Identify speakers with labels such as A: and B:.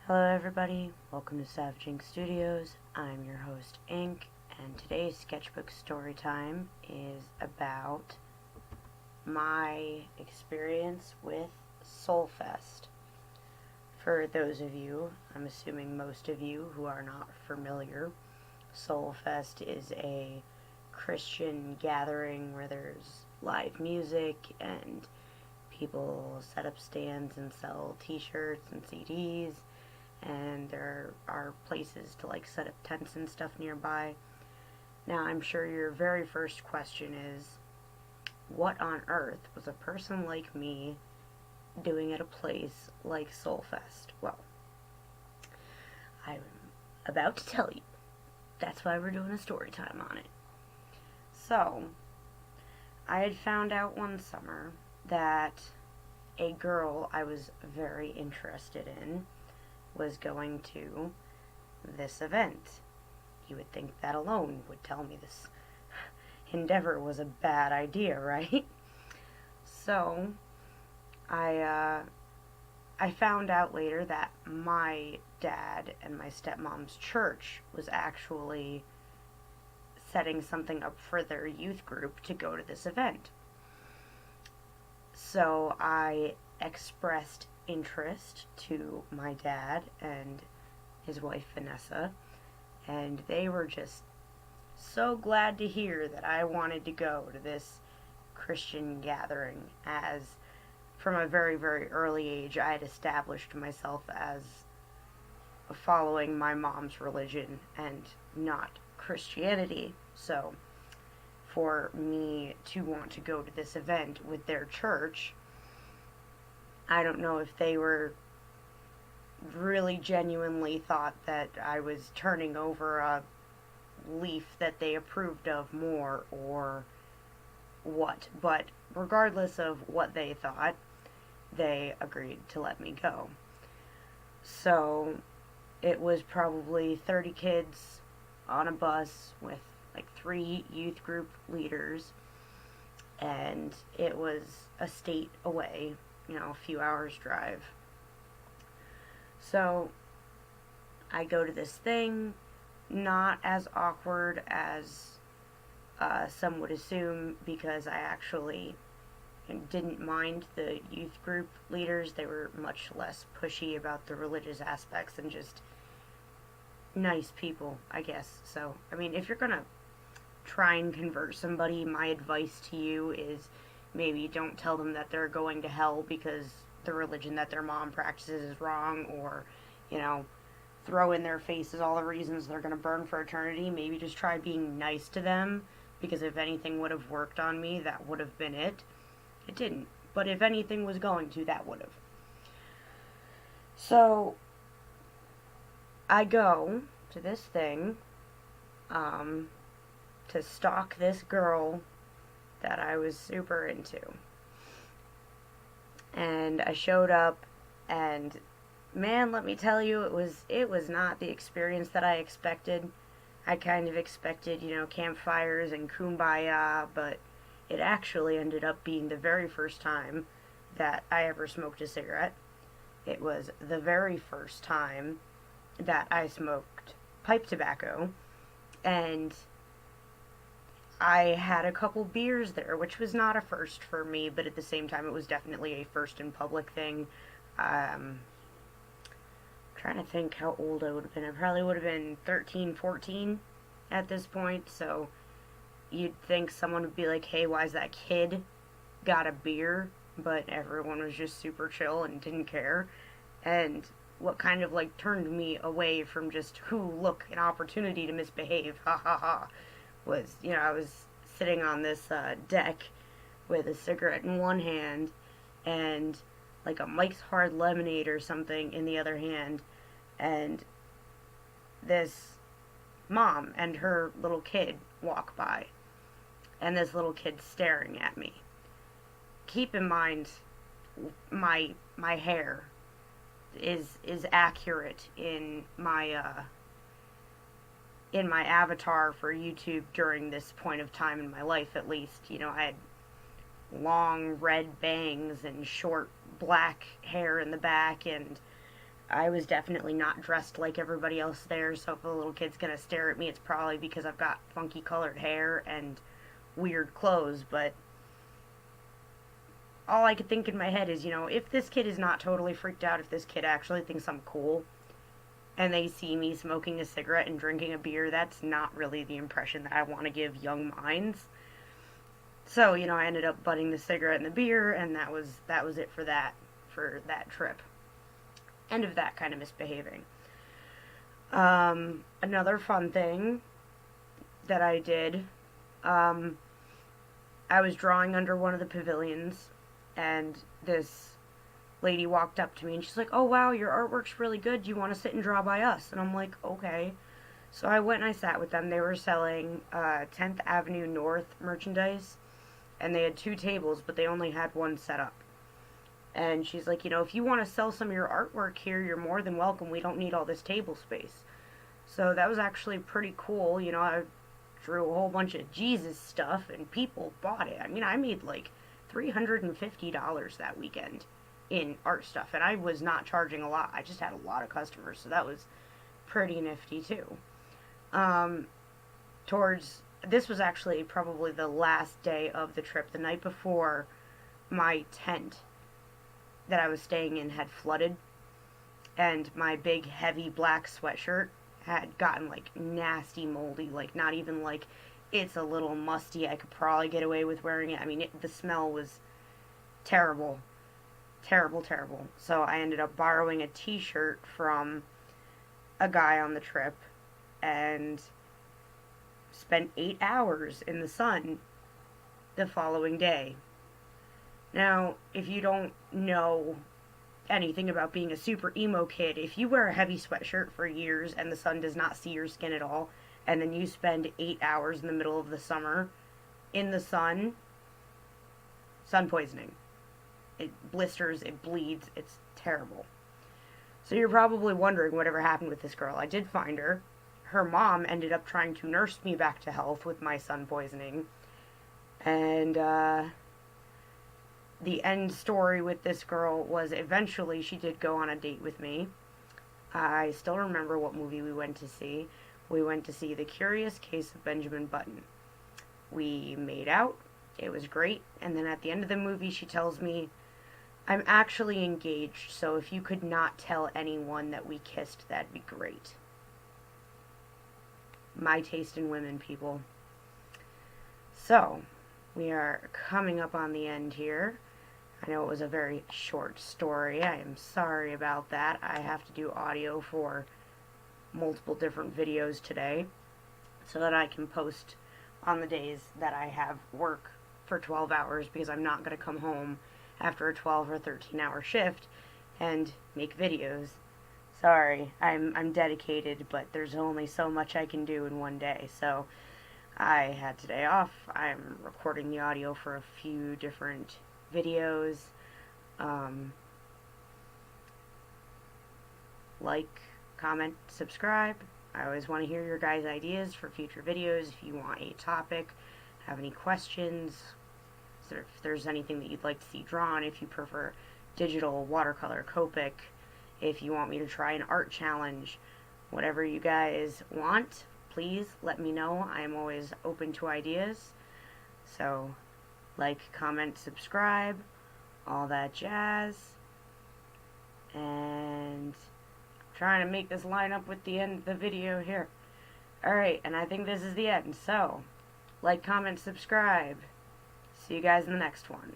A: Hello everybody, welcome to Savage Ink Studios. I'm your host Ink, and today's Sketchbook Storytime is about my experience with Soulfest. For those of you, I'm assuming most of you who are not familiar, Soulfest is a Christian gathering where there's live music and people set up stands and sell t-shirts and CDs, and there are places to set up tents and stuff nearby. Now, I'm sure your very first question is, what on earth was a person like me doing at a place like Soulfest? Well, I'm about to tell you. That's why we're doing a story time on it. So, I had found out one summer that a girl I was very interested in was going to this event. You would think that alone would tell me this endeavor was a bad idea, right? So, I found out later that my dad and my stepmom's church was actually setting something up for their youth group to go to this event. So I expressed interest to my dad and his wife Vanessa, and they were just so glad to hear that I wanted to go to this Christian gathering, as from a very, very early age I had established myself as following my mom's religion and not Christianity. So for me to want to go to this event with their church, I don't know if they were really genuinely thought that I was turning over a leaf that they approved of more or what, but regardless of what they thought, they agreed to let me go. So it was probably 30 kids on a bus with 3 youth group leaders, and it was a state away, a few hours drive. So I go to this thing, not as awkward as some would assume, because I actually didn't mind the youth group leaders. They were much less pushy about the religious aspects and just nice people, I guess. So, if you're gonna try and convert somebody, my advice to you is maybe don't tell them that they're going to hell because the religion that their mom practices is wrong, or, throw in their faces all the reasons they're going to burn for eternity. Maybe just try being nice to them, because if anything would have worked on me, that would have been it. It didn't, but if anything was going to, that would have. So I go to this thing to stalk this girl that I was super into. And I showed up, and man, let me tell you, it was not the experience that I expected. I kind of expected, campfires and kumbaya, but it actually ended up being the very first time that I ever smoked a cigarette. It was the very first time that I smoked pipe tobacco, and I had a couple beers there, which was not a first for me, but at the same time it was definitely a first in public thing. Trying to think how old I would have been. I probably would have been 13, 14 at this point, so you'd think someone would be like, hey, why's that kid got a beer? But everyone was just super chill and didn't care. And what kind of turned me away from just, look, an opportunity to misbehave, ha ha ha, was, I was sitting on this deck with a cigarette in one hand and a Mike's Hard Lemonade or something in the other hand, and this mom and her little kid walk by, and this little kid staring at me. Keep in mind, my hair is accurate in my avatar for YouTube during this point of time in my life, at least. I had long red bangs and short black hair in the back, and I was definitely not dressed like everybody else there, so if a little kid's gonna stare at me, it's probably because I've got funky colored hair and weird clothes, but all I could think in my head is, if this kid is not totally freaked out, if this kid actually thinks I'm cool, and they see me smoking a cigarette and drinking a beer, that's not really the impression that I want to give young minds. So, I ended up butting the cigarette and the beer, and that was it for that trip. End of that kind of misbehaving. Another fun thing that I did, I was drawing under one of the pavilions, and this lady walked up to me and she's like, "Oh wow, your artwork's really good. Do you want to sit and draw by us?" And I'm like, "Okay." So I went and I sat with them. They were selling 10th Avenue North merchandise, and they had 2 tables, but they only had one set up. And she's like, "If you want to sell some of your artwork here, you're more than welcome. We don't need all this table space." So that was actually pretty cool. I drew a whole bunch of Jesus stuff, and people bought it. I mean, I made like $350 that weekend in art stuff, and I was not charging a lot. I just had a lot of customers, so that was pretty nifty too. This was actually probably the last day of the trip. The night before, my tent that I was staying in had flooded, and my big heavy black sweatshirt had gotten like nasty moldy, like not even like it's a little musty, I could probably get away with wearing it. I mean, the smell was terrible. Terrible, terrible. So I ended up borrowing a t-shirt from a guy on the trip and spent 8 hours in the sun the following day. Now, if you don't know anything about being a super emo kid, if you wear a heavy sweatshirt for years and the sun does not see your skin at all, and then you spend 8 hours in the middle of the summer in the sun poisoning. It blisters, it bleeds, it's terrible. So you're probably wondering whatever happened with this girl. I did find her. Her mom ended up trying to nurse me back to health with my sun poisoning. And the end story with this girl was eventually she did go on a date with me. I still remember what movie we went to see. We went to see The Curious Case of Benjamin Button. We made out. It was great. And then at the end of the movie, she tells me, "I'm actually engaged, so if you could not tell anyone that we kissed, that'd be great." My taste in women, people. So, we are coming up on the end here. I know it was a very short story. I am sorry about that. I have to do audio for multiple different videos today so that I can post on the days that I have work for 12 hours, because I'm not going to come home after a 12 or 13 hour shift and make videos. Sorry, I'm dedicated, but there's only so much I can do in one day, so I had today off. I'm recording the audio for a few different videos. Like, comment, subscribe. I always want to hear your guys' ideas for future videos. If you want a topic, have any questions, so if there's anything that you'd like to see drawn, if you prefer digital, watercolor, Copic, if you want me to try an art challenge, whatever you guys want, please let me know. I'm always open to ideas. So, like, comment, subscribe, all that jazz. And trying to make this line up with the end of the video here. Alright, and I think this is the end. So, like, comment, subscribe. See you guys in the next one.